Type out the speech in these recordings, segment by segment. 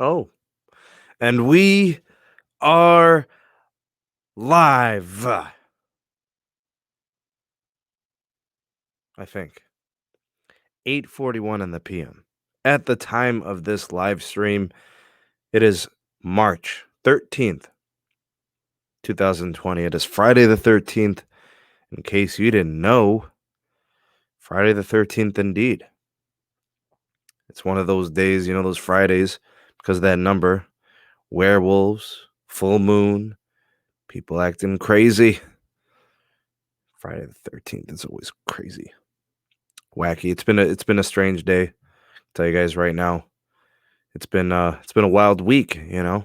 Oh, and we are live. I think 8:41 in the PM. At the time of this live stream, it is March 13th, 2020. It is Friday the 13th. In case you didn't know, Friday the 13th indeed. It's one of those days, those Fridays, because of that number, werewolves, full moon, people acting crazy. Friday the 13th is always crazy. Wacky. It's been a strange day. I'll tell you guys right now. It's been a wild week, And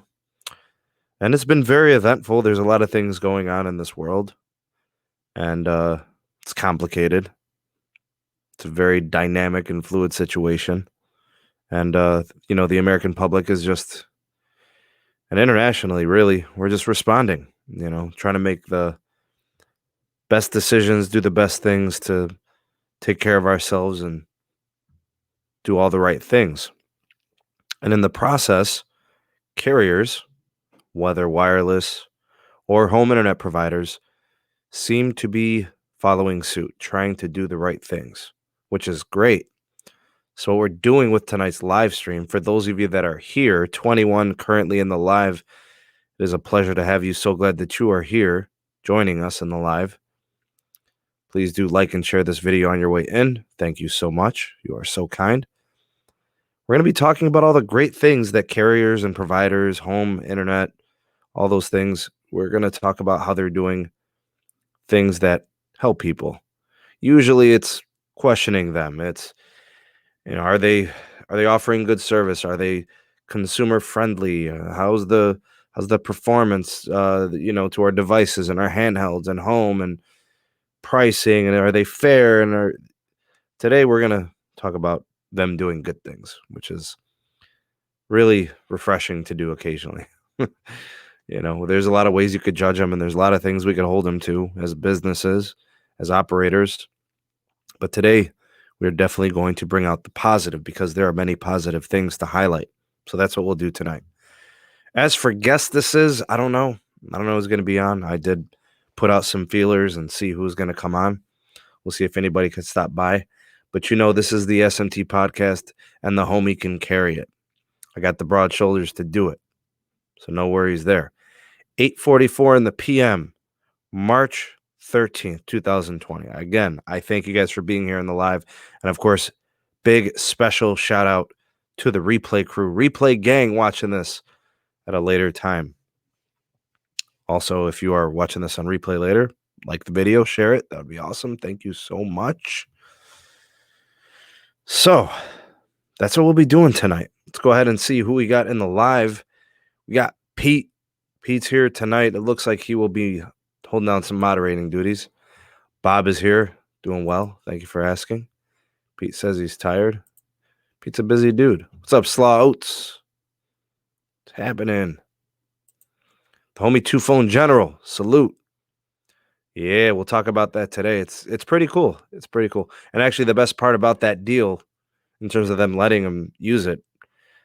it's been very eventful. There's a lot of things going on in this world. And it's complicated. It's a very dynamic and fluid situation. And the American public is just, and internationally, really, we're just responding, trying to make the best decisions, do the best things to take care of ourselves and do all the right things. And in the process, carriers, whether wireless or home internet providers, seem to be following suit, trying to do the right things, which is great. So what we're doing with tonight's live stream, for those of you that are here, 21 currently in the live, it is a pleasure to have you. So glad that you are here joining us in the live. Please do like and share this video on your way in. Thank you so much. You are so kind. We're going to be talking about all the great things that carriers and providers, home, internet, all those things. We're going to talk about how they're doing things that help people. Usually it's questioning them. It's, are they offering good service? Are they consumer friendly? How's the performance, to our devices and our handhelds and home and pricing, and are they fair? And today we're going to talk about them doing good things, which is really refreshing to do occasionally. There's a lot of ways you could judge them, and there's a lot of things we could hold them to as businesses, as operators. But today, we're definitely going to bring out the positive, because there are many positive things to highlight. So that's what we'll do tonight. As for guestesses, I don't know. Who's going to be on. I did put out some feelers and see who's going to come on. We'll see if anybody could stop by. But this is the SMT Podcast, and the homie can carry it. I got the broad shoulders to do it. So no worries there. 8:44 in the PM, March 13th, 2020. Again, I thank you guys for being here in the live. And of course, big special shout out to the replay crew, replay gang watching this at a later time. Also, if you are watching this on replay later, like the video, share it. That would be awesome. Thank you so much. So that's what we'll be doing tonight. Let's go ahead and see who we got in the live. We got Pete. Pete's here tonight. It looks like he will be holding down some moderating duties. Bob is here, doing well. Thank you for asking. Pete says he's tired. Pete's a busy dude. What's up, Slaw Oats? What's happening? The homie Two Phone General. Salute. Yeah, we'll talk about that today. It's pretty cool. It's pretty cool. And actually, the best part about that deal, in terms of them letting them use it,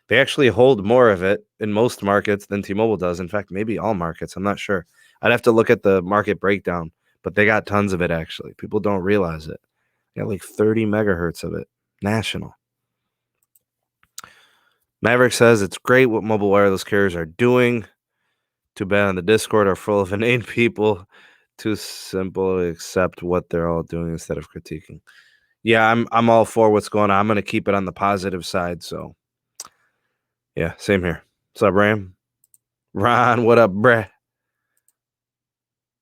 they actually hold more of it in most markets than T-Mobile does. In fact, maybe all markets. I'm not sure. I'd have to look at the market breakdown, but they got tons of it, actually. People don't realize it. They got like 30 megahertz of it, national. Maverick says it's great what mobile wireless carriers are doing. Too bad on the Discord are full of inane people. Too simple to accept what they're all doing instead of critiquing. Yeah, I'm all for what's going on. I'm going to keep it on the positive side, so. Yeah, same here. What's up, Ram? Ron, what up, bruh?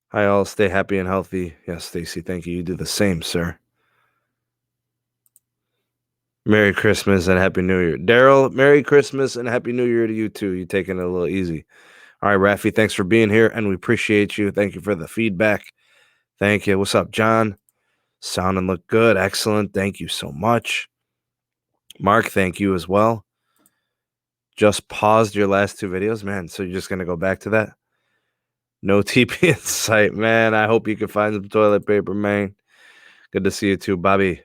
Hi, all. Stay happy and healthy. Yes, Stacey, thank you. You do the same, sir. Merry Christmas and Happy New Year. Daryl, Merry Christmas and Happy New Year to you, too. You're taking it a little easy. All right, Rafi, thanks for being here, and we appreciate you. Thank you for the feedback. Thank you. What's up, John? Sound and look good. Excellent. Thank you so much. Mark, thank you as well. Just paused your last two videos, man. So you're just going to go back to that? No TP in sight, man. I hope you can find some toilet paper, man. Good to see you too, Bobby.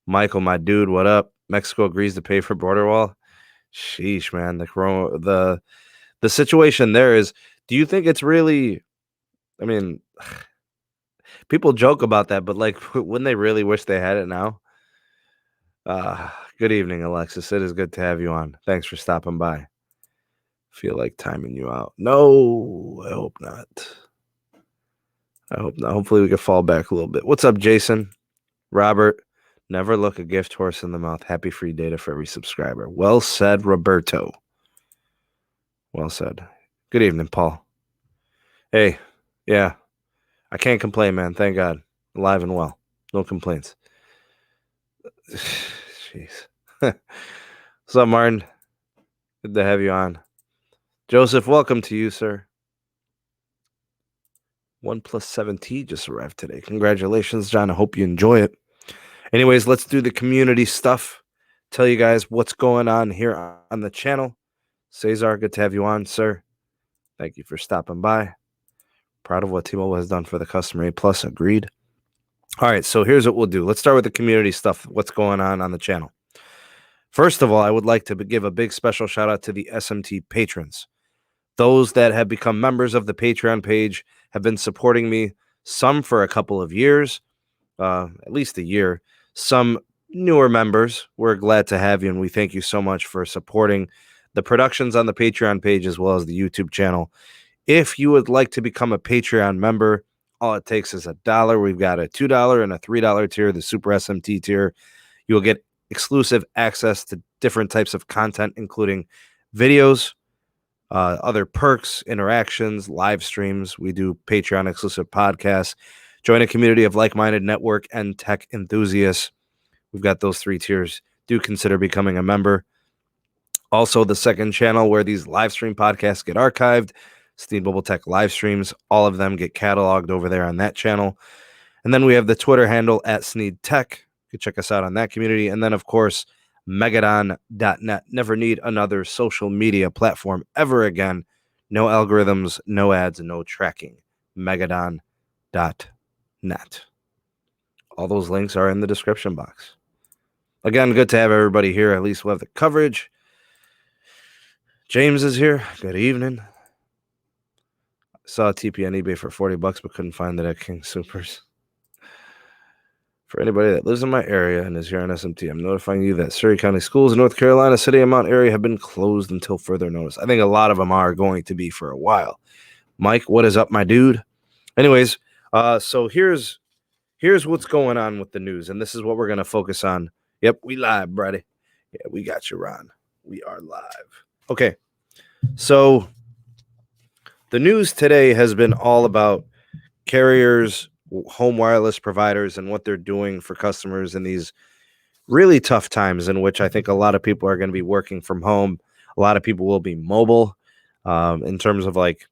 Michael, my dude, what up? Mexico agrees to pay for border wall. Sheesh, man. The situation there is, do you think it's really, I mean, people joke about that, but like, wouldn't they really wish they had it now? Good evening, Alexis. It is good to have you on. Thanks for stopping by. Feel like timing you out. No, I hope not. I hope not. Hopefully we can fall back a little bit. What's up, Jason? Robert, never look a gift horse in the mouth. Happy free data for every subscriber. Well said, Roberto. Well said. Good evening, Paul. Hey, yeah, I can't complain, man. Thank God. Alive and well. No complaints. Jeez. What's up, Martin? Good to have you on. Joeseph, welcome to you, sir. OnePlus 7T just arrived today. Congratulations, John. I hope you enjoy it. Anyways, let's do the community stuff. Tell you guys what's going on here on the channel. Cesar, good to have you on, sir. Thank you for stopping by. Proud of what T-Mobile has done for the customer. A+, agreed. All right, so here's what we'll do. Let's start with the community stuff. What's going on the channel? First of all, I would like to give a big special shout out to the SMT patrons. Those that have become members of the Patreon page have been supporting me, some for a couple of years, at least a year. Some newer members, we're glad to have you, and we thank you so much for supporting the productions on the Patreon page as well as the YouTube channel. If you would like to become a Patreon member, all it takes is $1. We've got a $2 and a $3 tier, the Super SMT tier. You'll get exclusive access to different types of content, including videos, other perks, interactions, live streams. We do Patreon exclusive podcasts. Join a community of like-minded network and tech enthusiasts. We've got those 3 tiers. Do consider becoming a member. Also, the second channel where these live stream podcasts get archived, Steam Mobile Tech live streams. All of them get cataloged over there on that channel. And then we have the Twitter handle @SneedTech. You can check us out on that community. And then, of course, Megadon.net. Never need another social media platform ever again. No algorithms, no ads, no tracking. Megadon.net. All those links are in the description box. Again, good to have everybody here. At least we'll have the coverage. James is here. Good evening. Saw a TP on eBay for $40, but couldn't find it at King Supers. For anybody that lives in my area and is here on SMT, I'm notifying you that Surrey County schools in North Carolina City and Mount area have been closed until further notice. I think a lot of them are going to be for a while. Mike, what is up, my dude? Anyways, so here's what's going on with the news, and this is what we're going to focus on. Yep, we live, buddy. Yeah, we got you, Ron. We are live. Okay, so the news today has been all about carriers, home wireless providers, and what they're doing for customers in these really tough times in which I think a lot of people are going to be working from home. A lot of people will be mobile in terms of like,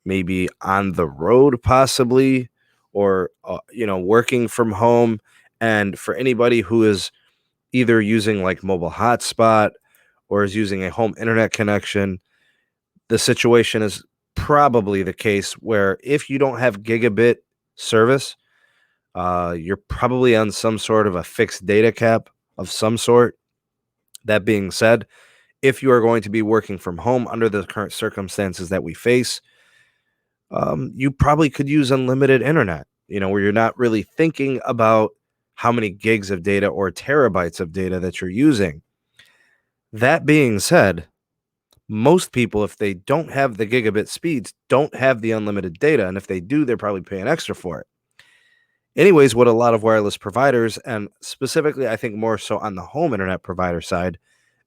maybe on the road possibly, or, working from home. And for anybody who is either using like mobile hotspot or is using a home internet connection, the situation is probably the case where if you don't have gigabit service, you're probably on some sort of a fixed data cap of some sort. That being said, if you are going to be working from home under the current circumstances that we face, you probably could use unlimited internet, where you're not really thinking about how many gigs of data or terabytes of data that you're using. That being said, most people, if they don't have the gigabit speeds, don't have the unlimited data. And if they do, they're probably paying extra for it. Anyways, what a lot of wireless providers, and specifically, I think more so on the home internet provider side,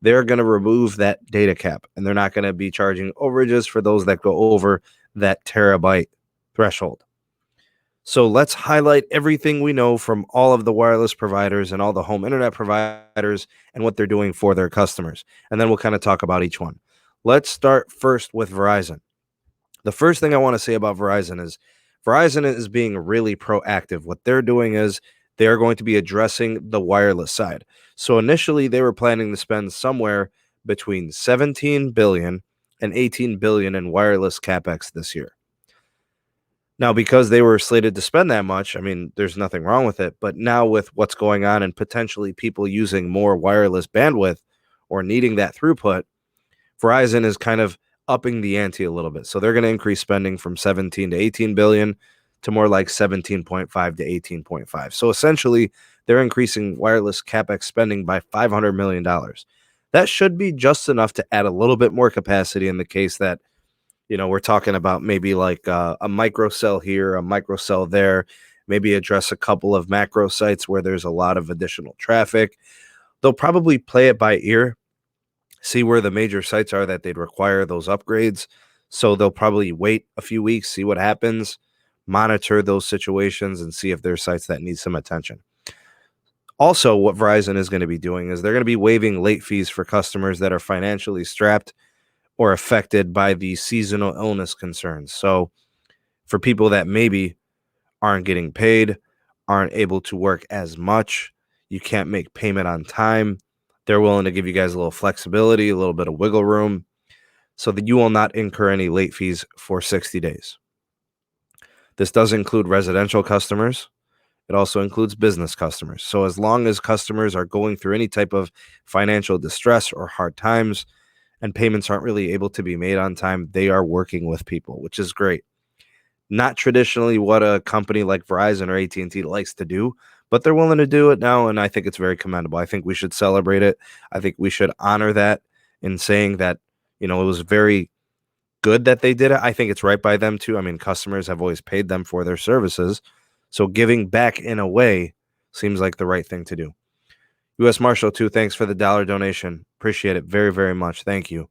they're going to remove that data cap, and they're not going to be charging overages for those that go over that terabyte threshold. So let's highlight everything we know from all of the wireless providers and all the home internet providers and what they're doing for their customers. And then we'll kind of talk about each one. Let's start first with Verizon. The first thing I want to say about Verizon is being really proactive. What they're doing is they're going to be addressing the wireless side. So initially, they were planning to spend somewhere between $17 billion and $18 billion in wireless capex this year. Now, because they were slated to spend that much, I mean, there's nothing wrong with it. But now with what's going on and potentially people using more wireless bandwidth or needing that throughput, Verizon is kind of upping the ante a little bit. So they're going to increase spending from 17 to 18 billion to more like 17.5 to 18.5. So essentially, they're increasing wireless capex spending by $500 million. That should be just enough to add a little bit more capacity in the case that, we're talking about maybe like a microcell here, a microcell there, maybe address a couple of macro sites where there's a lot of additional traffic. They'll probably play it by ear, see where the major sites are that they'd require those upgrades. So they'll probably wait a few weeks, see what happens, monitor those situations, and see if there's sites that need some attention. Also, what Verizon is going to be doing is they're going to be waiving late fees for customers that are financially strapped or affected by the seasonal illness concerns. So for people that maybe aren't getting paid, aren't able to work as much, you can't make payment on time, they're willing to give you guys a little flexibility, a little bit of wiggle room, so that you will not incur any late fees for 60 days. This does include residential customers. It also includes business customers. So as long as customers are going through any type of financial distress or hard times and payments aren't really able to be made on time, they are working with people, which is great. Not traditionally what a company like Verizon or AT&T likes to do, but they're willing to do it now, and I think it's very commendable. I think we should celebrate it. I think we should honor that in saying that, it was very good that they did it. I think it's right by them, too. I mean, customers have always paid them for their services, so giving back in a way seems like the right thing to do. U.S. Marshal, too, thanks for the $1 donation. Appreciate it very, very much. Thank you.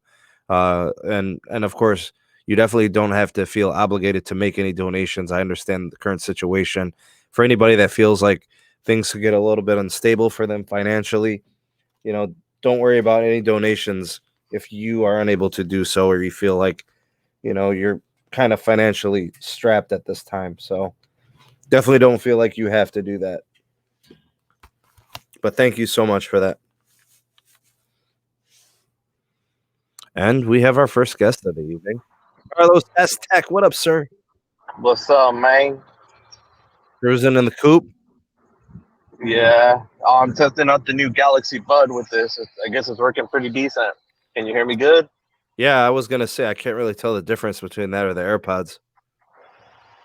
And of course, you definitely don't have to feel obligated to make any donations. I understand the current situation. For anybody that feels like things could get a little bit unstable for them financially, don't worry about any donations if you are unable to do so, or you feel like, you're kind of financially strapped at this time. So definitely don't feel like you have to do that. But thank you so much for that. And we have our first guest of the evening. Carlos S. Tech. What up, sir? What's up, man? Cruising in the coupe? Yeah, I'm testing out the new Galaxy Bud with this. I guess it's working pretty decent. Can you hear me good? Yeah, I was going to say, I can't really tell the difference between that or the AirPods.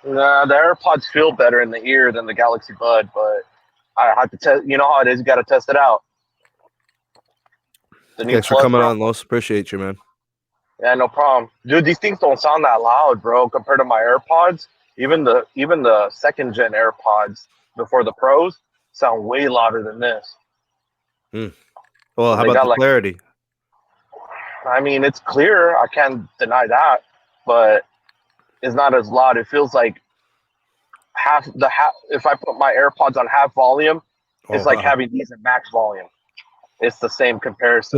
Nah, the AirPods feel better in the ear than the Galaxy Bud, but I have to test. You know how it is. You got to test it out. Thanks for coming on, Los. Appreciate you, man. Yeah, no problem, dude. These things don't sound that loud, bro, compared to my AirPods. Even the second gen AirPods before the Pros sound way louder than this. Well, how about the clarity? I mean, it's clear. I can't deny that, but it's not as loud. It feels like half. If I put my AirPods on half volume, it's like having these at max volume. It's the same comparison.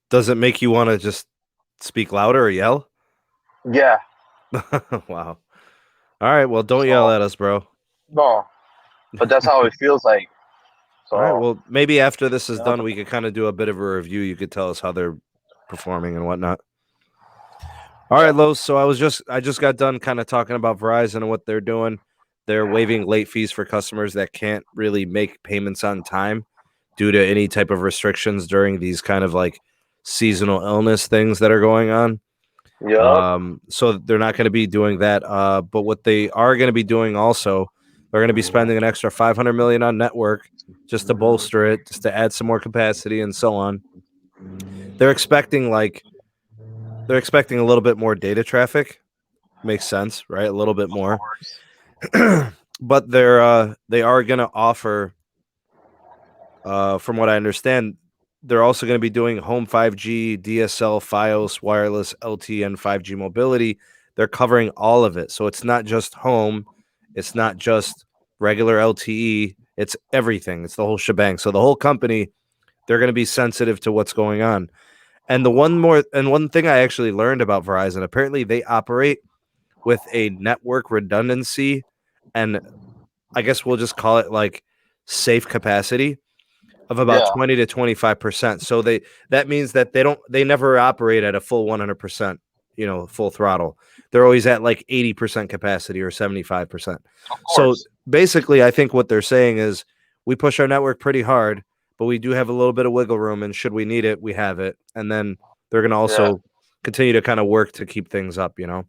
Does it make you want to just speak louder or yell? Yeah. Wow. All right. Well, don't yell at us, bro. No, but that's how it feels like. So, all right. Well, maybe after this is done, we could kind of do a bit of a review. You could tell us how they're performing and whatnot. All right, Los. So I just got done kind of talking about Verizon and what they're doing. They're waiving late fees for customers that can't really make payments on time due to any type of restrictions during these kind of like seasonal illness things that are going on. Yeah. So they're not going to be doing that. But what they are going to be doing also, they're going to be spending an extra $500 million on network just to bolster it, just to add some more capacity and so on. They're expecting a little bit more data traffic. Makes sense, right? A little bit more. But they are going to offer, from what I understand, they're also going to be doing home 5G, DSL, Fios, wireless, LTE, and 5G mobility. They're covering all of it. So it's not just home. It's not just regular LTE. It's everything. It's the whole shebang. So the whole company, they're going to be sensitive to what's going on. And one thing I actually learned about Verizon, apparently they operate with a network redundancy, and I guess we'll just call it like safe capacity of about 20 to 25%. So that means that they never operate at a full 100%. full throttle. They're always at like 80% capacity or 75%. Of So course. basically, I think what they're saying is we push our network pretty hard, but we do have a little bit of wiggle room, and should we need it, we have it. And then they're going to also continue to kind of work to keep things up. Yeah,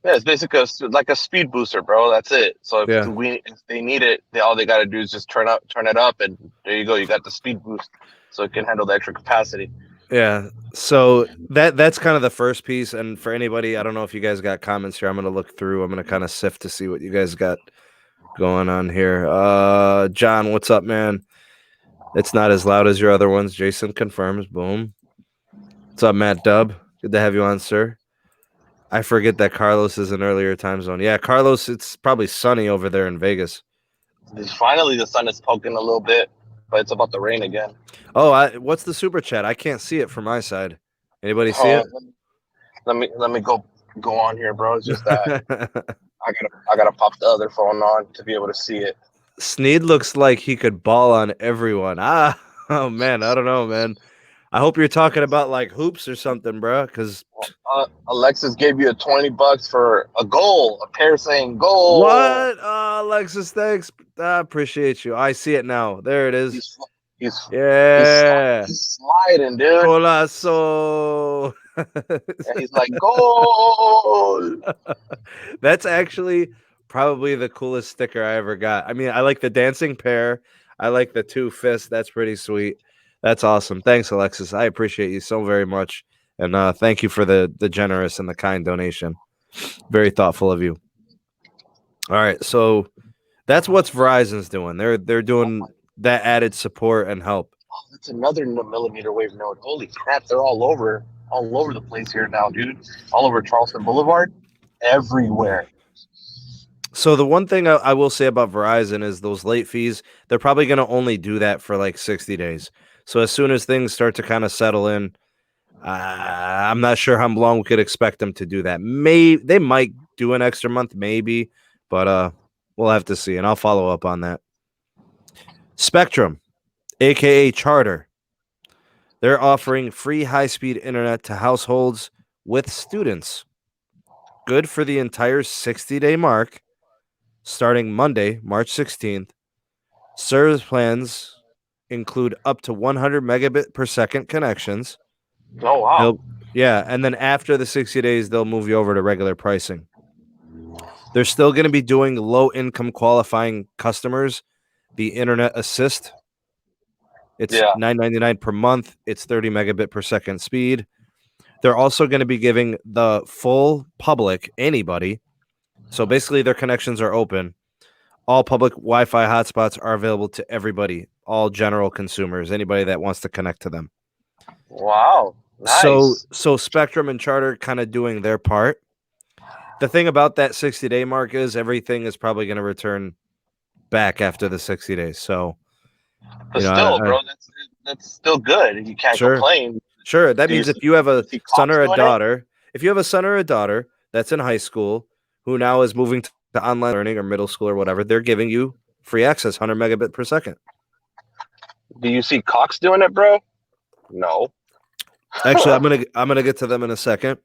it's basically like a speed booster, bro. That's it. So if Yeah. if they need it, all they got to do is just turn it up, and there you go. You got the speed boost, so it can handle the extra capacity. Yeah. So that's kind of the first piece. And for anybody, I don't know if you guys got comments here. I'm going to look through. I'm going to kind of sift to see what you guys got going on here. John, what's up, man? It's not as loud as your other ones. Jason confirms. Boom. What's up, Matt Dub? Good to have you on, sir. I forget that Carlos is an earlier time zone. Yeah, Carlos, it's probably sunny over there in Vegas. Finally, the sun is poking a little bit, but it's about to rain again. Oh, what's the super chat? I can't see it from my side. Anybody see it? Let me go on here, bro. It's just that I gotta pop the other phone on to be able to see it. Sneed looks like he could ball on everyone. Oh man, I don't know, man. I hope you're talking about like hoops or something, bro. Because Alexis gave you $20 for a goal, a pair saying goal. What? Alexis, thanks. I appreciate you. I see it now. There it is. He's sliding, dude. Golazo. And he's like, goal. That's actually probably the coolest sticker I ever got. I mean, I like the dancing pair. I like the two fists. That's pretty sweet. That's awesome. Thanks, Alexis. I appreciate you so very much. And thank you for the generous and the kind donation. Very thoughtful of you. All right. So that's what Verizon's doing. They're doing that added support and help. Oh, that's another millimeter wave node. Holy crap. They're all over the place here now, dude. All over Charleston Boulevard. Everywhere. So the one thing I will say about Verizon is those late fees, they're probably going to only do that for like 60 days. So as soon as things start to kind of settle in, I'm not sure how long we could expect them to do that. They might do an extra month, maybe, but we'll have to see, and I'll follow up on that. Spectrum, aka Charter, they're offering free high-speed internet to households with students. Good for the entire 60-day mark, starting Monday, March 16th. Service plans include up to 100 megabit per second connections. Oh, wow. And then after the 60 days, they'll move you over to regular pricing. They're still going to be doing low-income qualifying customers the Internet Assist. It's $9.99 per month. It's 30 megabit per second speed. They're also going to be giving the full public, anybody. So basically, their connections are open. All public Wi-Fi hotspots are available to everybody, all general consumers, anybody that wants to connect to them. Wow. Nice. So Spectrum and Charter kind of doing their part. The thing about that 60-day mark is everything is probably going to return back after the 60 days. So, but bro, that's still good. You can't complain. Sure. That means if you have a son or a daughter, that's in high school who now is moving to online learning or middle school or whatever, they're giving you free access, 100 megabit per second. Do you see Cox doing it, bro? No. Actually, I'm gonna get to them in a second.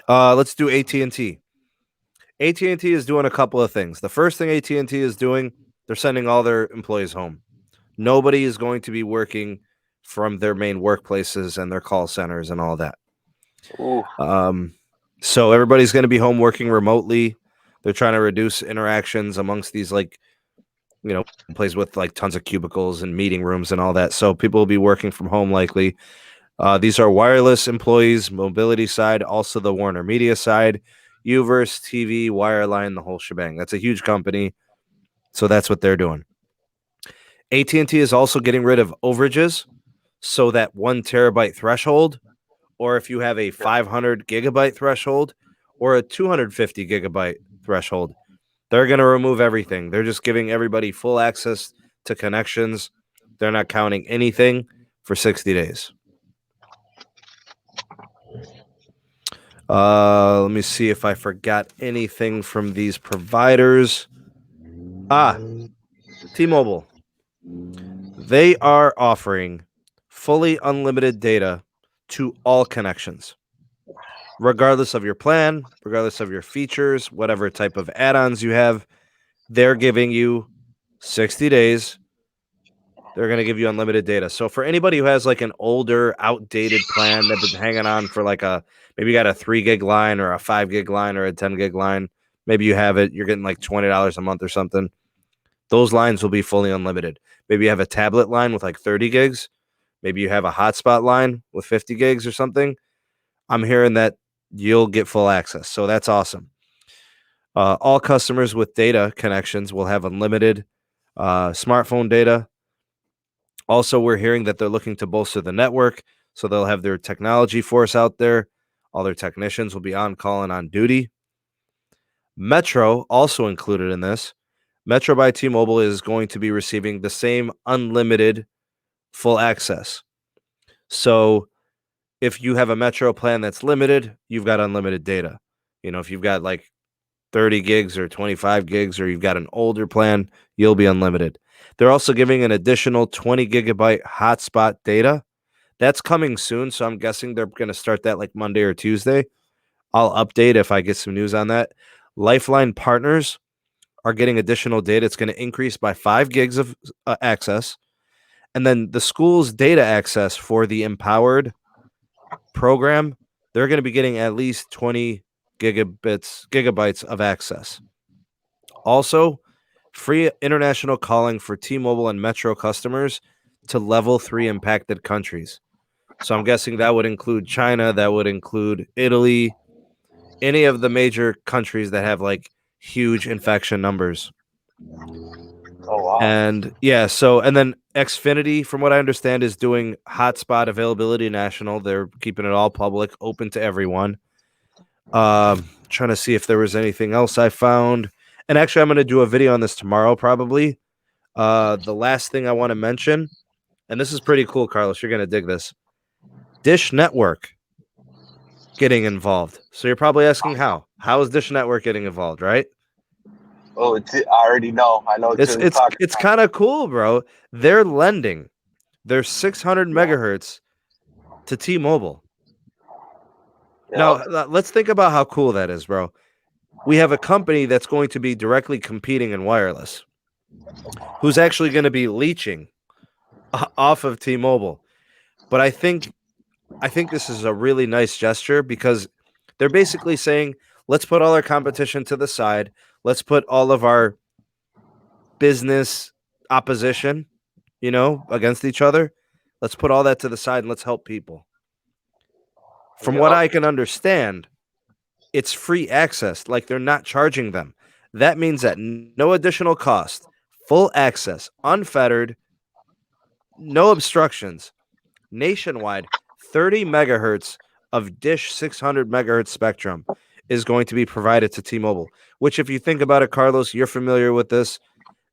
Let's do AT&T. AT&T is doing a couple of things. The first thing AT&T is doing, they're sending all their employees home. Nobody is going to be working from their main workplaces and their call centers and all that. Ooh. So everybody's going to be home working remotely. They're trying to reduce interactions amongst these, places with like tons of cubicles and meeting rooms and all that. So people will be working from home likely. These are wireless employees, mobility side, also the Warner Media side, Uverse, TV, Wireline, the whole shebang. That's a huge company. So that's what they're doing. AT&T is also getting rid of overages. So that 1 terabyte threshold, or if you have a 500 gigabyte threshold or a 250 gigabyte threshold, they're going to remove everything. They're just giving everybody full access to connections. They're not counting anything for 60 days. Let me see if I forgot anything from these providers. T-Mobile. They are offering fully unlimited data to all connections. regardless of your plan, regardless of your features, whatever type of add-ons you have, they're giving you 60 days. They're going to give you unlimited data. So for anybody who has like an older, outdated plan that's been hanging on for like maybe you got a 3 gig line or a 5 gig line or a 10 gig line, maybe you have it, you're getting like $20 a month or something. Those lines will be fully unlimited. Maybe you have a tablet line with like 30 gigs. Maybe you have a hotspot line with 50 gigs or something. I'm hearing that you'll get full access. So that's awesome. All customers with data connections will have unlimited smartphone data. Also, we're hearing that they're looking to bolster the network. So they'll have their technology force out there. All their technicians will be on call and on duty. Metro, also included in this, Metro by T-Mobile is going to be receiving the same unlimited full access. So if you have a Metro plan that's limited, you've got unlimited data. You know, if you've got like 30 gigs or 25 gigs, or you've got an older plan, you'll be unlimited. They're also giving an additional 20 gigabyte hotspot data. That's coming soon, so I'm guessing they're going to start that like Monday or Tuesday. I'll update if I get some news on that. Lifeline partners are getting additional data. It's going to increase by 5 gigs of access. And then the school's data access for the Empowered program, they're going to be getting at least 20 gigabytes of access. Also, free international calling for T-Mobile and Metro customers to level 3 impacted countries. So I'm guessing that would include China, that would include Italy, any of the major countries that have like huge infection numbers. Oh, wow. And yeah, so and then Xfinity, from what I understand, is doing hotspot availability national. They're keeping it all public, open to everyone. Trying to see if there was anything else I found. And actually, I'm going to do a video on this tomorrow, probably. The last thing I want to mention, and this is pretty cool, Carlos. You're going to dig this. Dish Network getting involved. So you're probably asking how? How is Dish Network getting involved, right? Oh, I already know. I know. It's kind of cool, bro. They're lending their 600 megahertz to T-Mobile. Yep. Now, let's think about how cool that is, bro. We have a company that's going to be directly competing in wireless, who's actually going to be leeching off of T-Mobile. But I think this is a really nice gesture because they're basically saying, let's put all our competition to the side. Let's put all of our business opposition, against each other. Let's put all that to the side and let's help people. From what I can understand, it's free access. Like, they're not charging them. That means that no additional cost, full access, unfettered, no obstructions, nationwide, 30 megahertz of Dish 600 megahertz spectrum is going to be provided to T-Mobile, which, if you think about it, Carlos, you're familiar with this,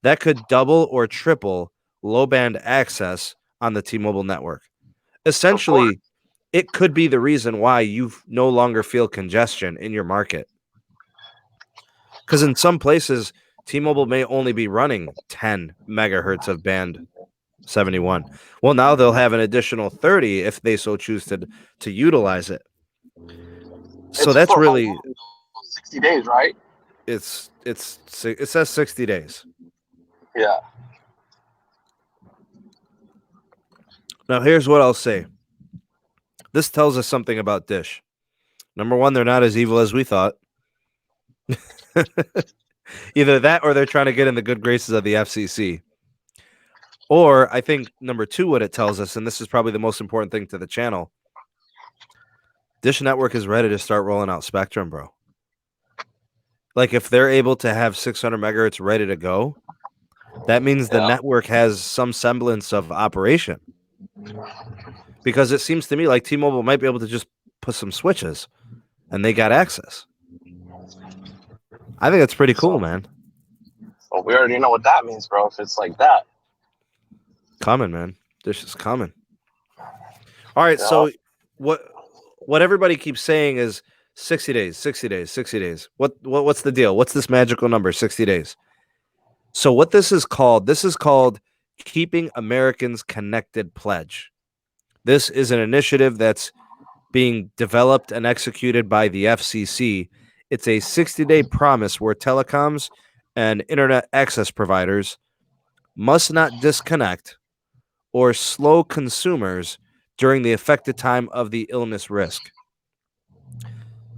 that could double or triple low-band access on the T-Mobile network. Essentially, it could be the reason why you no longer feel congestion in your market. Because in some places, T-Mobile may only be running 10 megahertz of band 71. Well, now they'll have an additional 30 if they so choose to utilize it. So that's really 60 days, right? It says 60 days. Yeah. Now, here's what I'll say. This tells us something about Dish. Number one, they're not as evil as we thought. Either that or they're trying to get in the good graces of the FCC. Or I think number two, what it tells us, and this is probably the most important thing to the channel, Dish Network is ready to start rolling out spectrum, bro. Like, if they're able to have 600 megahertz ready to go, that means the network has some semblance of operation. Because it seems to me like T-Mobile might be able to just put some switches and they got access. I think that's pretty cool, man. Well, we already know what that means, bro, if it's like that. Coming, man. Dish is coming. All right, so what everybody keeps saying is 60 days, 60 days, 60 days. What's the deal? What's this magical number, 60 days? So what this is called Keeping Americans Connected Pledge. This is an initiative that's being developed and executed by the FCC. It's a 60-day promise where telecoms and internet access providers must not disconnect or slow consumers during the affected time of the illness risk.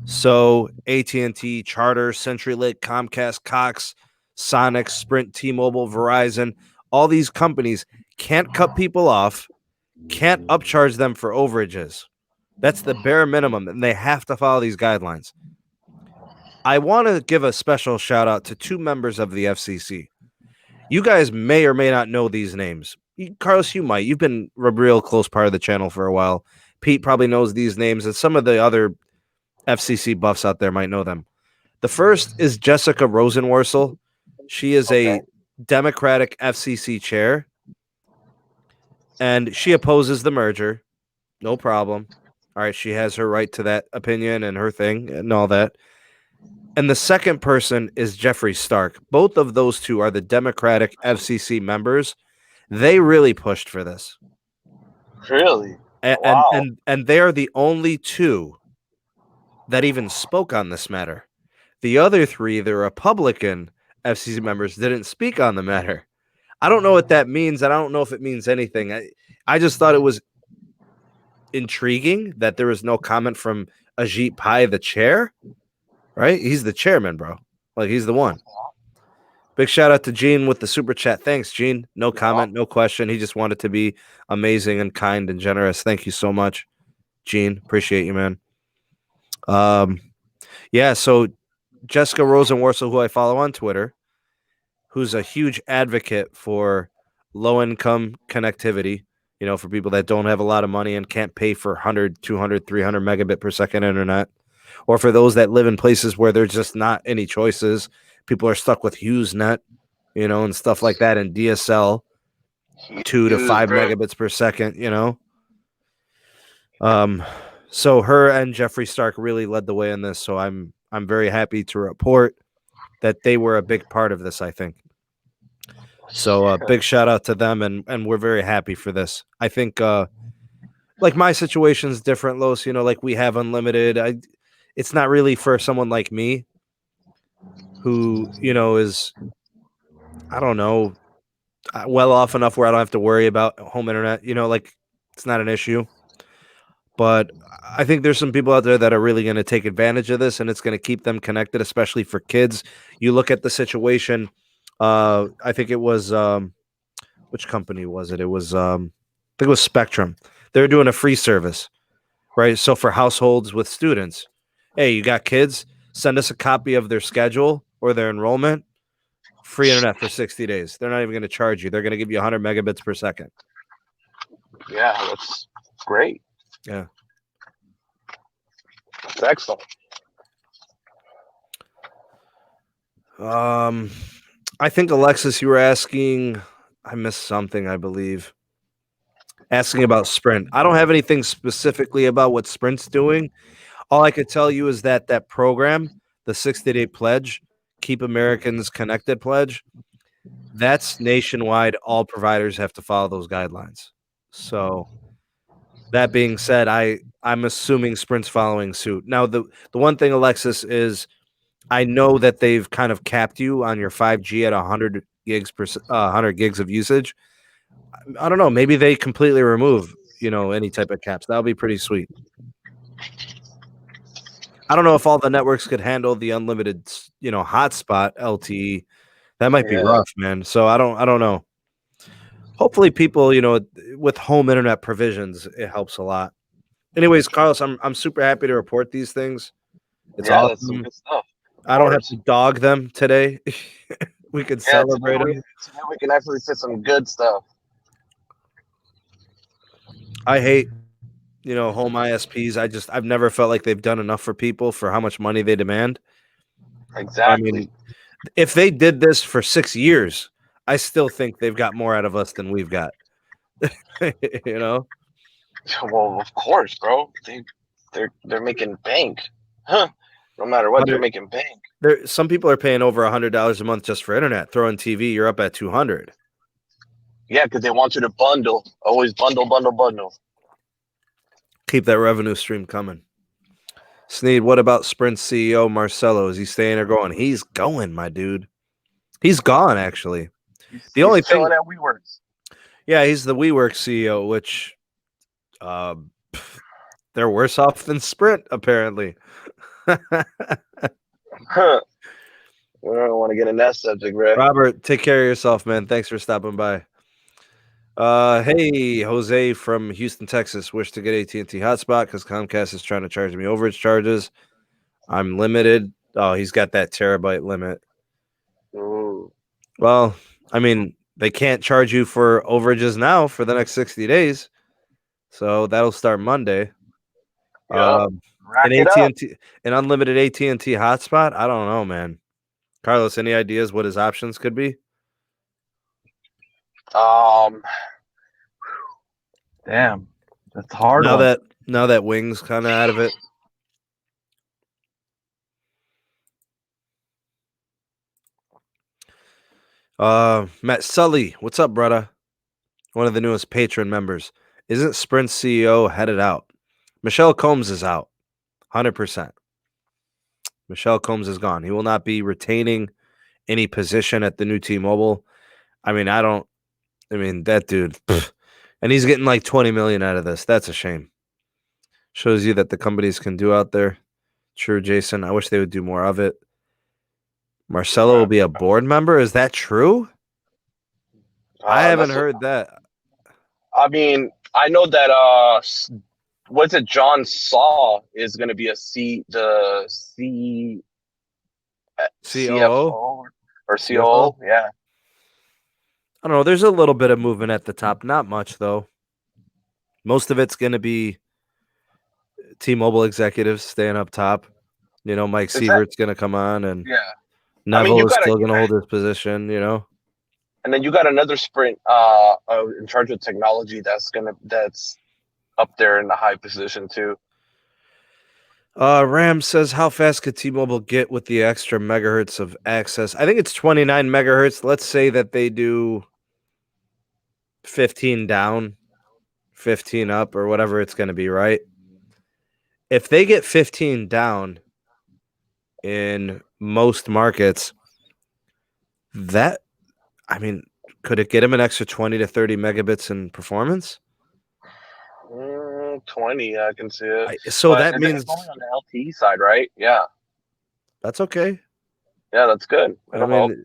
So AT&T, Charter, CenturyLink, Comcast, Cox, Sonic, Sprint, T-Mobile, Verizon, all these companies can't cut people off, can't upcharge them for overages. That's the bare minimum, and they have to follow these guidelines. I want to give a special shout out to two members of the FCC. You guys may or may not know these names. Carlos, you might. You've been a real close part of the channel for a while. Pete probably knows these names, and some of the other FCC buffs out there might know them. The first is Jessica Rosenworcel. She is a Democratic FCC chair, and she opposes the merger. No problem. All right, she has her right to that opinion and her thing and all that. And the second person is Jeffrey Stark. Both of those two are the Democratic FCC members. They really pushed for this. Really? And they are the only two that even spoke on this matter. The other three, the Republican FCC members, didn't speak on the matter. I don't know what that means. I don't know if it means anything. I just thought it was intriguing that there was no comment from Ajit Pai, the chair. Right? He's the chairman, bro. Like, he's the one. Big shout out to Gene with the super chat. Thanks, Gene. No comment, no question. He just wanted to be amazing and kind and generous. Thank you so much, Gene. Appreciate you, man. Yeah, so Jessica Rosenworcel, who I follow on Twitter, who's a huge advocate for low-income connectivity, you know, for people that don't have a lot of money and can't pay for 100, 200, 300 megabit per second internet. Or for those that live in places where there's just not any choices, people are stuck with HughesNet, you know, and stuff like that, and DSL, 2 to 5 megabits per second, you know. So her and Jeffrey Stark really led the way in this. So I'm very happy to report that they were a big part of this, I think. So big shout out to them, and we're very happy for this. I think like my situation's different, Los, you know, like we have unlimited. It's not really for someone like me who, you know, is, I don't know, well off enough where I don't have to worry about home internet, you know, like it's not an issue. But I think there's some people out there that are really going to take advantage of this, and it's going to keep them connected, especially for kids. You look at the situation. I think it was, which company was it? It was, I think it was Spectrum. They're doing a free service, right? So for households with students, hey, you got kids, send us a copy of their schedule or their enrollment, free internet for 60 days. They're not even going to charge you. They're going to give you 100 megabits per second. Yeah, that's great. Yeah. That's excellent. I think, Alexis, you were asking, I missed something, I believe. Asking about Sprint. I don't have anything specifically about what Sprint's doing. All I could tell you is that that program, the 60-day pledge, Keep Americans Connected pledge, that's nationwide. All providers have to follow those guidelines. So that being said, I'm assuming Sprint's following suit. Now, the one thing, Alexis, is I know that they've kind of capped you on your 5G at 100 gigs of usage. I don't know. Maybe they completely remove, you know, any type of caps. That would be pretty sweet. I don't know if all the networks could handle the unlimited, you know, hotspot LTE. That might be rough, man. So I don't know. Hopefully people, you know, with home internet provisions, it helps a lot. Anyways, Carlos, I'm super happy to report these things. It's awesome. That's some good stuff. I don't have to dog them today. We could celebrate them. Today we can actually say some good stuff. I hate, you know, home ISPs. I've never felt like they've done enough for people for how much money they demand. Exactly. I mean, if they did this for 6 years, I still think they've got more out of us than we've got. You know? Well, of course, bro. They're making bank. Huh. No matter what, they're making bank. Some people are paying over $100 a month just for internet. Throw in TV, you're up at $200. Yeah, because they want you to bundle. Always bundle. Keep that revenue stream coming. Sneed, what about Sprint CEO Marcelo? Is he staying or going? He's going, my dude. He's gone, actually. The only He's chilling thing, at WeWorks. yeah, he's the WeWork CEO, which they're worse off than Sprint, apparently. We don't want to get in that subject, bro. Robert, take care of yourself, man. Thanks for stopping by. Hey, Jose from Houston, Texas. Wish to get AT&T hotspot because Comcast is trying to charge me overage charges. I'm limited. Oh, he's got that terabyte limit. Ooh. Well, I mean, they can't charge you for overages now for the next 60 days. So that'll start Monday. Yep. An AT&T, an unlimited AT&T hotspot? I don't know, man. Carlos, any ideas what his options could be? Damn, that's hard. Now that Wing's kind of out of it. Matt Sully, what's up, brother? One of the newest patron members. Isn't Sprint CEO headed out? Michelle Combs is out, 100%. Michelle Combs is gone. He will not be retaining any position at the new T-Mobile. I mean, that dude, and he's getting like 20 million out of this. That's a shame. Shows you that the companies can do out there. True, Jason. I wish they would do more of it. Marcelo will be a board member. Is that true? I haven't heard that. I mean, I know that what's it? John Saw is going to be the CFO or COO. Yeah. I don't know. There's a little bit of movement at the top. Not much, though. Most of it's going to be T-Mobile executives staying up top. You know, Mike Sievert's going to come on, and Neville is still going to hold his position, you know. And then you got another Sprint in charge of technology that's up there in the high position too. Ram says, how fast could T-Mobile get with the extra megahertz of access? I think it's 29 megahertz. Let's say that they do 15 down, 15 up, or whatever it's going to be, right? If they get 15 down in most markets, could it get them an extra 20 to 30 megabits in performance? 20, I can see it. That means it's only on the LTE side, right? Yeah. That's okay. Yeah, that's good. I mean,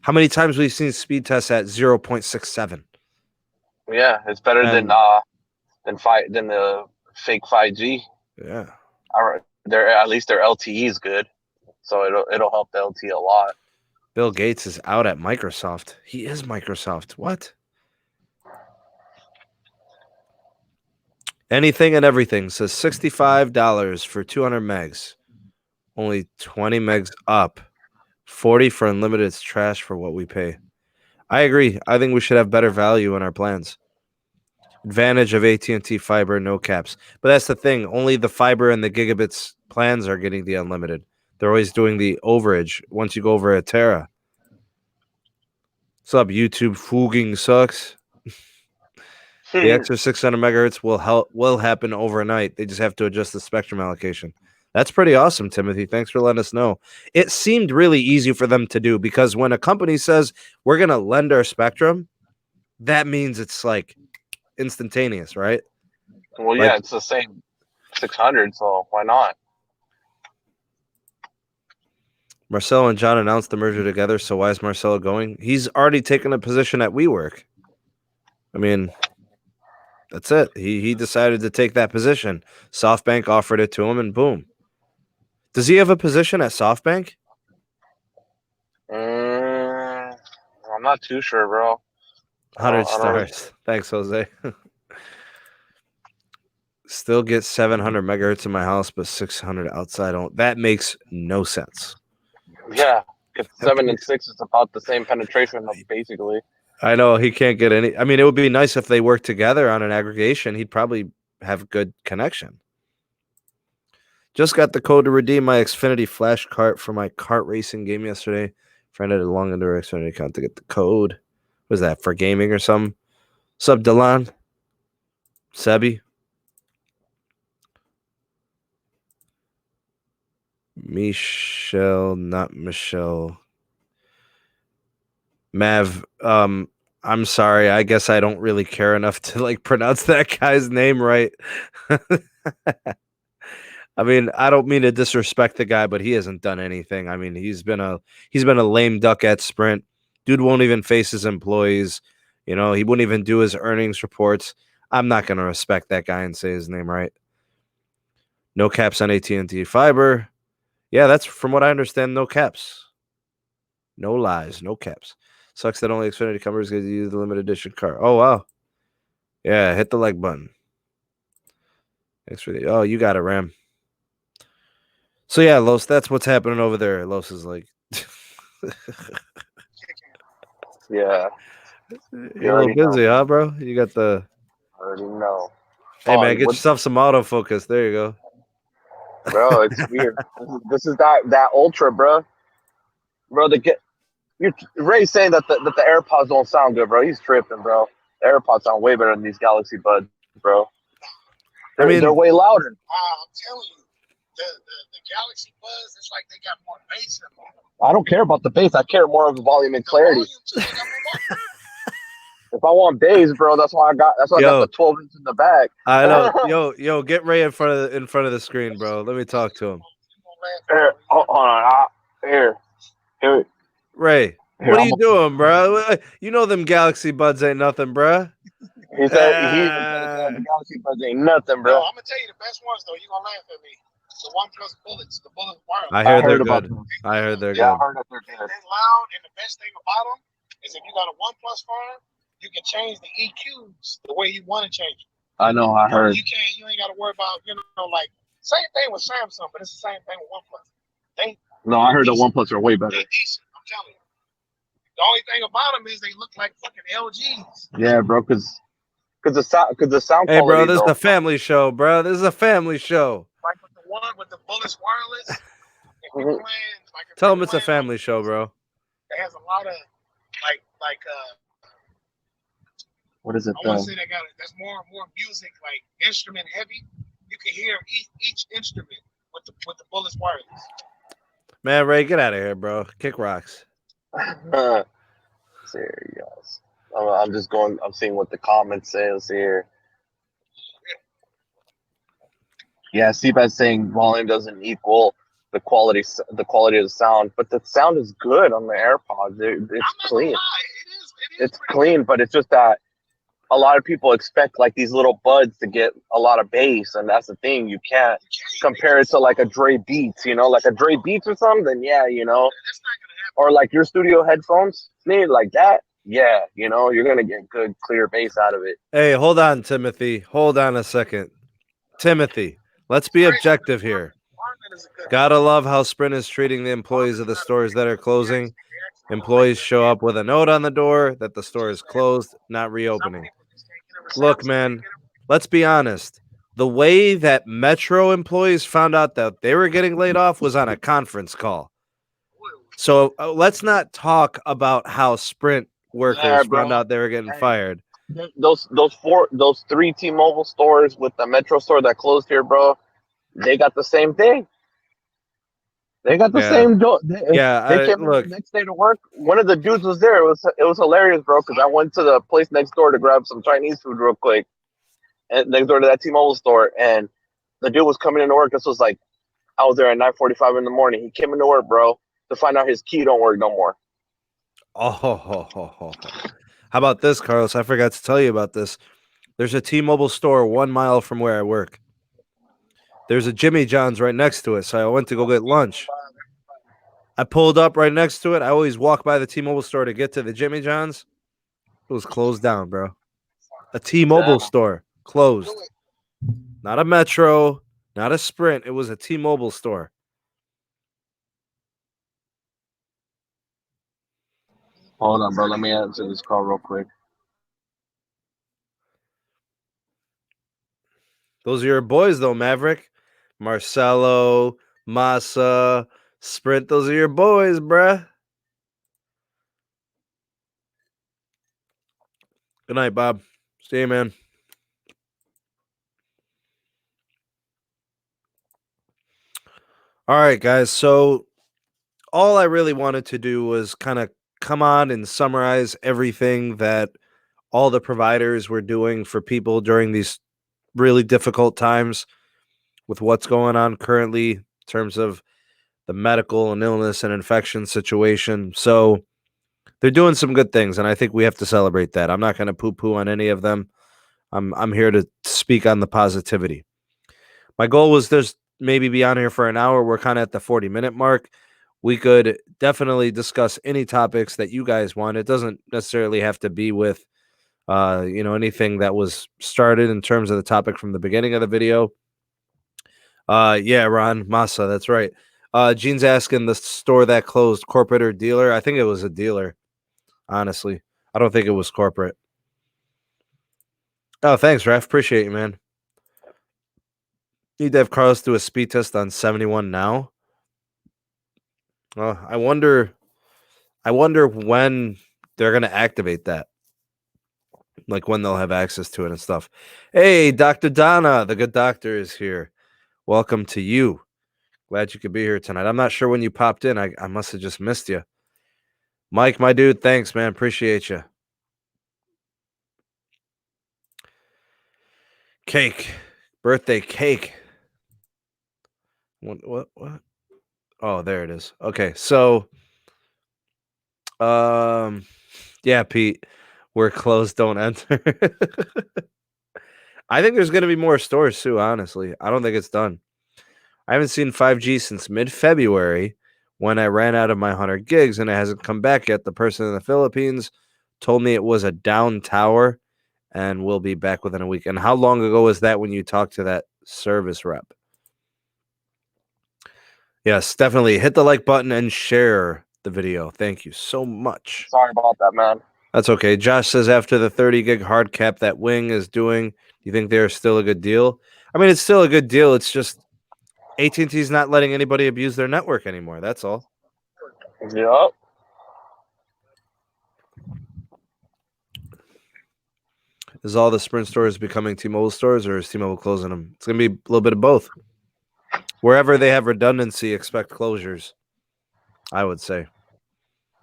how many times we've seen speed tests at 0.67? Yeah, it's better than the fake 5G. Yeah. At least their LTE is good, so it'll help the LTE a lot. Bill Gates is out at Microsoft. He is Microsoft. What? Anything and everything says $65 for 200 megs. Only 20 megs up. 40 for unlimited. It's trash for what we pay. I agree. I think we should have better value in our plans. Advantage of AT&T fiber, no caps. But that's the thing. Only the fiber and the gigabits plans are getting the unlimited. They're always doing the overage once you go over a tera. What's up, YouTube? Fooging sucks. The extra 600 megahertz will happen overnight. They just have to adjust the spectrum allocation. That's pretty awesome, Timothy. Thanks for letting us know. It seemed really easy for them to do because when a company says we're going to lend our spectrum, that means it's like instantaneous, right? Well, yeah, it's the same 600, so why not? Marcelo and John announced the merger together, so why is Marcelo going? He's already taken a position at WeWork. I mean, that's it. He decided to take that position. SoftBank offered it to him, and boom. Does he have a position at SoftBank? I'm not too sure, bro. 100 stars. Thanks, Jose. Still get 700 megahertz in my house, but 600 outside. That makes no sense. Yeah, 7 and 6 is about the same penetration, basically. I know he can't get any. I mean, it would be nice if they worked together on an aggregation. He'd probably have good connection. Just got the code to redeem my Xfinity Flash cart for my kart racing game yesterday. Friend had a long under Xfinity account to get the code. Was that for gaming or something? Sub Delon? Sebi? Michelle, not Michelle. Mav, I'm sorry. I guess I don't really care enough to like pronounce that guy's name right. I mean, I don't mean to disrespect the guy, but he hasn't done anything. I mean, he's been a lame duck at Sprint. Dude won't even face his employees. You know, he wouldn't even do his earnings reports. I'm not going to respect that guy and say his name right. No caps on AT&T fiber. Yeah, that's from what I understand. No caps. No lies. No caps. Sucks that only Xfinity covers get to use the limited edition car. Oh wow. Yeah, hit the like button. Thanks for the. Oh, you got it, Ram. So yeah, Los, that's what's happening over there. Los is like, Yeah, you're a little busy, huh, bro? You got the. I already know. Hey Oh, man, get yourself some autofocus. There you go. bro, it's weird. This is that ultra, bro. Bro, Ray's saying that the AirPods don't sound good, bro. He's tripping, bro. The AirPods sound way better than these Galaxy Buds, bro. They're way louder. I'm telling you, the Galaxy Buds, it's like they got more bass in them. I don't care about the bass. I care more of the volume and clarity. If I want bass, bro, that's why I got the 12 inch in the back. I know. Yo, get Ray in front of the screen, bro. Let me talk to him. Here, hold on. Here. Ray, what are you doing, bro? You know them Galaxy Buds ain't nothing, bro. He said the Galaxy Buds ain't nothing, bro. No, I'm gonna tell you the best ones though. You gonna laugh at me. The OnePlus Bullets, the Bullet Wireless. I heard they're good. I heard they're good. I heard that they're good. They're loud, and the best thing about them is if you got a OnePlus phone, you can change the EQs the way you want to change it. I know. I heard. You ain't got to worry about like same thing with Samsung, but it's the same thing with OnePlus. I heard the OnePlus are way better. They're decent. I'm telling you. The only thing about them is they look like fucking LGs. Yeah, bro, because the sound. Hey, bro, this is a family show, bro. This is a family show. Like with the one with the Bullets Wireless. If you're playing, tell them it's a family show, bro. It has a lot of what is it? I want to say that's more music, like instrument heavy. You can hear each instrument with the Bullets Wireless. Man, Ray, get out of here, bro. Kick rocks. Serious. I'm just going. I'm seeing what the comment says here. Yeah, Seabass saying volume doesn't equal the quality of the sound, but the sound is good on the AirPods. It's clean. It's clean, but it's just that a lot of people expect like these little buds to get a lot of bass, and that's the thing. You can't compare it to like a Dre Beatz, like a Dre Beatz or something. Then yeah, or like your studio headphones, like that. Yeah, you're gonna get good, clear bass out of it. Hey, hold on, Timothy. Hold on a second, Timothy. Let's be objective here. Gotta love how Sprint is treating the employees of the stores that are closing. Employees show up with a note on the door that the store is closed, not reopening. Look, man, let's be honest. The way that Metro employees found out that they were getting laid off was on a conference call. So let's not talk about how Sprint workers found out they were getting fired. Those 3 T-Mobile stores with the Metro store that closed here, bro, they got the same thing. They got the same door. They came in the next day to work. One of the dudes was there. It was hilarious, bro, because I went to the place next door to grab some Chinese food real quick, and next door to that T-Mobile store, and the dude was coming into work. This was like, I was there at 9:45 in the morning. He came into work, bro, to find out his key don't work no more. Oh. How about this, Carlos? I forgot to tell you about this. There's a T-Mobile store 1 mile from where I work. There's a Jimmy John's right next to it, so I went to go get lunch. I pulled up right next to it. I always walk by the T-Mobile store to get to the Jimmy John's. It was closed down, bro. A T-Mobile store closed. Not a Metro, not a Sprint. It was a T-Mobile store. Hold on, bro. Let me answer this call real quick. Those are your boys, though, Maverick. Marcelo, Massa, Sprint. Those are your boys, bruh. Good night, Bob. See you, man. All right, guys. So all I really wanted to do was kind of come on and summarize everything that all the providers were doing for people during these really difficult times with what's going on currently in terms of the medical and illness and infection situation. So they're doing some good things, and I think we have to celebrate that. I'm not going to poo-poo on any of them. I'm here to speak on the positivity. My goal was there's maybe be on here for an hour. We're kind of at the 40-minute mark. We could definitely discuss any topics that you guys want. It doesn't necessarily have to be with anything that was started in terms of the topic from the beginning of the video. Yeah, Ron Massa, that's right. Gene's asking the store that closed, corporate or dealer. I think it was a dealer, honestly. I don't think it was corporate. Oh, thanks, Raf. Appreciate you, man. Need to have Carlos do a speed test on 71 now. I wonder when they're gonna activate that. Like when they'll have access to it and stuff. Hey, Dr. Donna, the good doctor is here. Welcome to you. Glad you could be here tonight. I'm not sure when you popped in. I must have just missed you. Mike, my dude, thanks, man. Appreciate you. Cake. Birthday cake. What? Oh, there it is. Okay, so yeah, Pete, we're closed, don't enter. I think there's going to be more stores too, honestly. I don't think it's done. I haven't seen 5G since mid-February when I ran out of my 100 gigs, and it hasn't come back yet. The person in the Philippines told me it was a down tower and will be back within a week. And how long ago was that when you talked to that service rep? Yes, definitely. Hit the like button and share the video. Thank you so much. Sorry about that, man. That's okay. Josh says after the 30 gig hard cap that Wing is doing, do you think they're still a good deal? I mean, it's still a good deal. It's just AT&T's not letting anybody abuse their network anymore. That's all. Yep. Is all the Sprint stores becoming T-Mobile stores, or is T-Mobile closing them? It's going to be a little bit of both. Wherever they have redundancy, expect closures, I would say.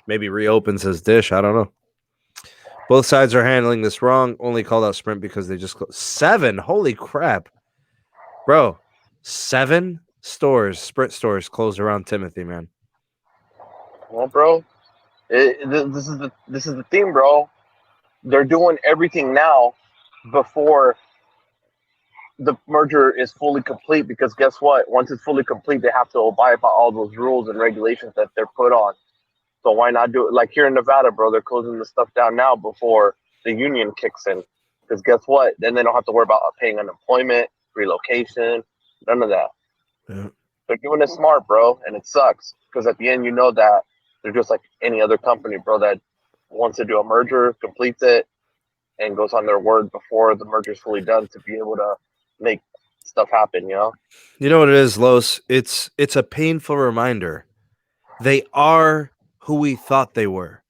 Maybe reopens as Dish. I don't know. Both sides are handling this wrong. Only called out Sprint because they just closed. 7? Holy crap. Bro, 7 stores, Sprint stores closed around Timothy, man. Well, bro, this is the theme, bro. They're doing everything now before the merger is fully complete, because guess what? Once it's fully complete, they have to abide by all those rules and regulations that they're put on. So why not do it? Like here in Nevada, bro, they're closing the stuff down now before the union kicks in. Because guess what? Then they don't have to worry about paying unemployment, relocation, none of that. Yeah. They're doing it smart, bro, and it sucks. Because at the end, you know that they're just like any other company, bro, that wants to do a merger, completes it, and goes on their word before the merger is fully done to be able to make stuff happen, you know? You know what it is, Los? It's a painful reminder. They are who we thought they were.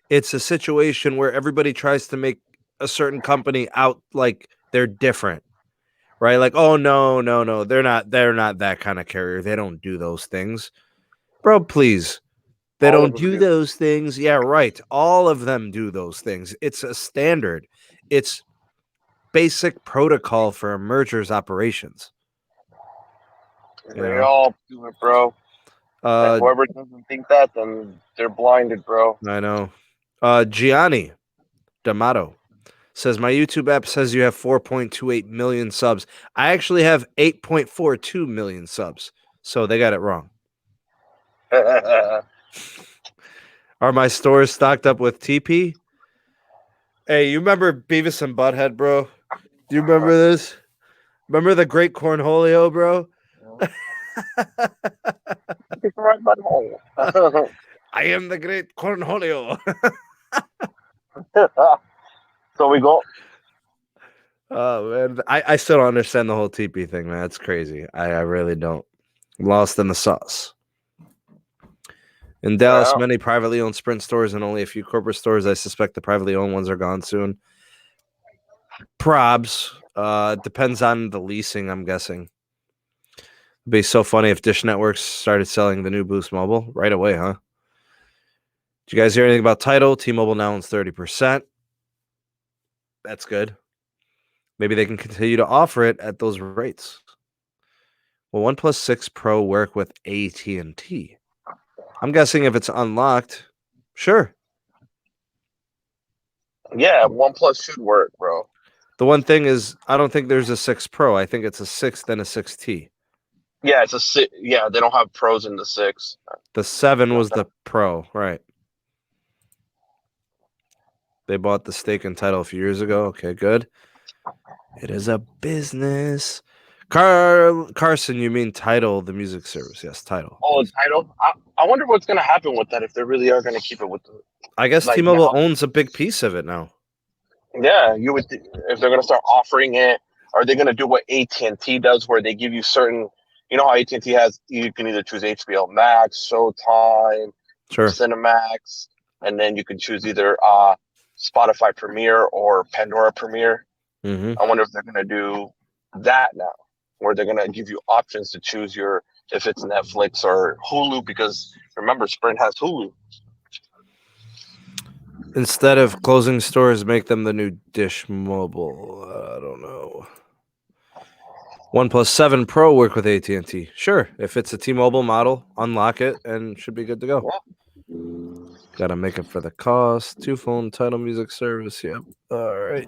It's a situation where everybody tries to make a certain company out like they're different, right? Like, oh, no, they're not that kind of carrier. They don't do those things. Bro, please. They don't do those things. Yeah, right. All of them do those things. It's a standard. It's basic protocol for a merger's operations. They all do it, bro. And whoever doesn't think that, then they're blinded, bro. I know. Gianni D'Amato says, my YouTube app says you have 4.28 million subs. I actually have 8.42 million subs. So they got it wrong. Are my stores stocked up with TP? Hey, you remember Beavis and Butthead, bro? Do you remember this? Remember the great Cornholio, bro? I am the great Cornholio. So we go. Oh, man. I still don't understand the whole TP thing, man. That's crazy. I really don't. I'm lost in the sauce. In Dallas, many privately owned Sprint stores and only a few corporate stores. I suspect the privately owned ones are gone soon. Probs. Depends on the leasing, I'm guessing. It'd be so funny if Dish Networks started selling the new Boost Mobile right away, huh? Did you guys hear anything about Tidal? T-Mobile now owns 30%. That's good. Maybe they can continue to offer it at those rates. Will OnePlus 6 Pro work with AT&T? I'm guessing if it's unlocked, sure. Yeah, OnePlus should work, bro. The one thing is, I don't think there's a 6 Pro. I think it's a 6 then a 6T. Yeah, it's a 6. Yeah, they don't have pros in the 6. The 7 was the Pro, right? They bought the stake in Tidal a few years ago. Okay, good. It is a business. Carson, you mean Tidal, the music service? Yes, Tidal. Oh, Yes. Tidal. I wonder what's gonna happen with that if they really are gonna keep it with the. I guess Like T-Mobile now. owns a big piece of it now. Yeah, you would. If they're gonna start offering it, are they gonna do what AT&T does, where they give you certain? You know how AT&T has, you can either choose HBO Max, Showtime, Sure. Cinemax, and then you can choose either Spotify Premiere or Pandora Premiere. Mm-hmm. I wonder if they're gonna do that now, where they're gonna give you options to choose if it's Netflix or Hulu, because remember Sprint has Hulu. Instead of closing stores, make them the new Dish Mobile. I don't know. OnePlus 7 Pro work with AT&T. Sure. If it's a T-Mobile model, unlock it and should be good to go. Yeah. Gotta make it for the cost. 2-phone Tidal music service. Yep. All right.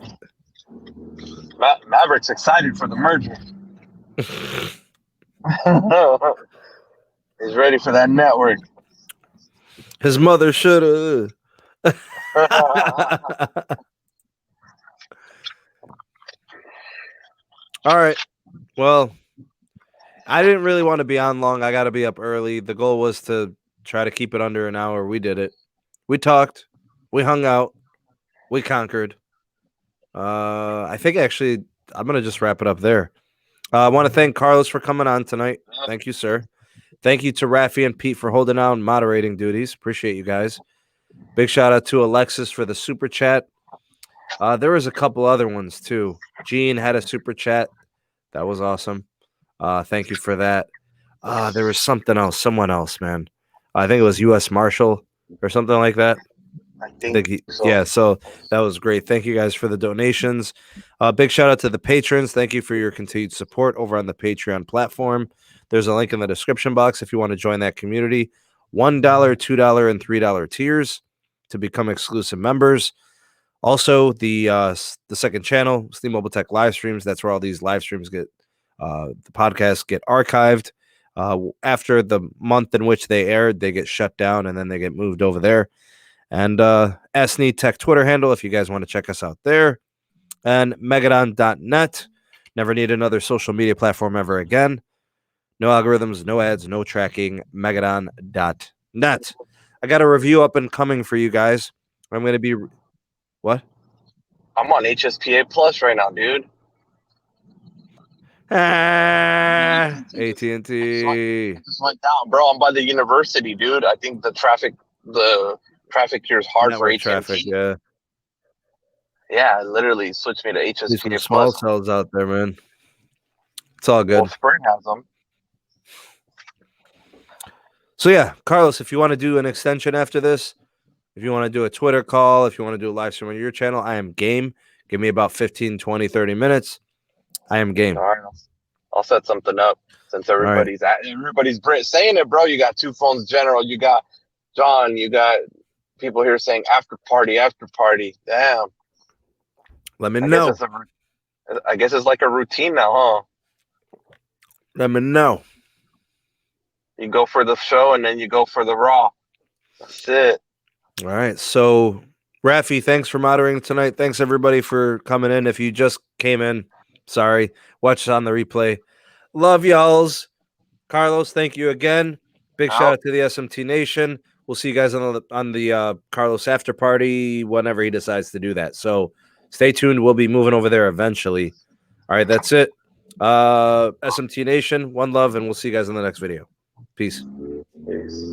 Maverick's excited for the merger. He's ready for that network. His mother should have. All right. Well, I didn't really want to be on long. I got to be up early. The goal was to try to keep it under an hour. We did it. We talked. We hung out. We conquered. I think actually I'm going to just wrap it up there. I want to thank Carlos for coming on tonight. Thank you, sir. Thank you to Rafi and Pete for holding down moderating duties. Appreciate you guys. Big shout out to Alexis for the super chat. There was a couple other ones too. Gene had a super chat. That was awesome. Thank you for that. There was something else. Someone else, man. I think it was U.S. Marshal or something like that. I think so. Yeah, so that was great. Thank you guys for the donations. Big shout out to the patrons. Thank you for your continued support over on the Patreon platform. There's a link in the description box if you want to join that community. $1, $2, and $3 tiers to become exclusive members. Also, the second channel, Steam Mobile Tech live streams. That's where all these live streams get, the podcasts get archived. After the month in which they aired, they get shut down and then they get moved over there. And SMT Tech Twitter handle if you guys want to check us out there. And Megadon.net. Never need another social media platform ever again. No algorithms, no ads, no tracking. Megadon.net. I got a review up and coming for you guys. I'm going to be... What? I'm on HSPA Plus right now, dude. AT&T. It just went down, bro. I'm by the university, dude. I think the traffic here is hard for AT&T. Traffic, yeah. Yeah, literally switched me to There's some HSPA small Plus. cells out there, man. It's all good. Well, Sprint has them. So, yeah, Carlos, if you want to do an extension after this, if you want to do a Twitter call, if you want to do a live stream on your channel, I am game. Give me about 15, 20, 30 minutes. I am game. All right, I'll set something up since everybody's saying it, bro. You got two phones, General. You got John. You got people here saying after party. Damn. Let me know. I guess it's like a routine now, huh? Let me know. You go for the show and then you go for the Raw. That's it. All right. So, Rafi, thanks for moderating tonight. Thanks, everybody, for coming in. If you just came in, sorry. Watch it on the replay. Love y'alls. Carlos, thank you again. Big shout out to the SMT Nation. We'll see you guys on the Carlos after party whenever he decides to do that. So stay tuned. We'll be moving over there eventually. All right, that's it. SMT Nation, one love, and we'll see you guys in the next video. Peace. Peace.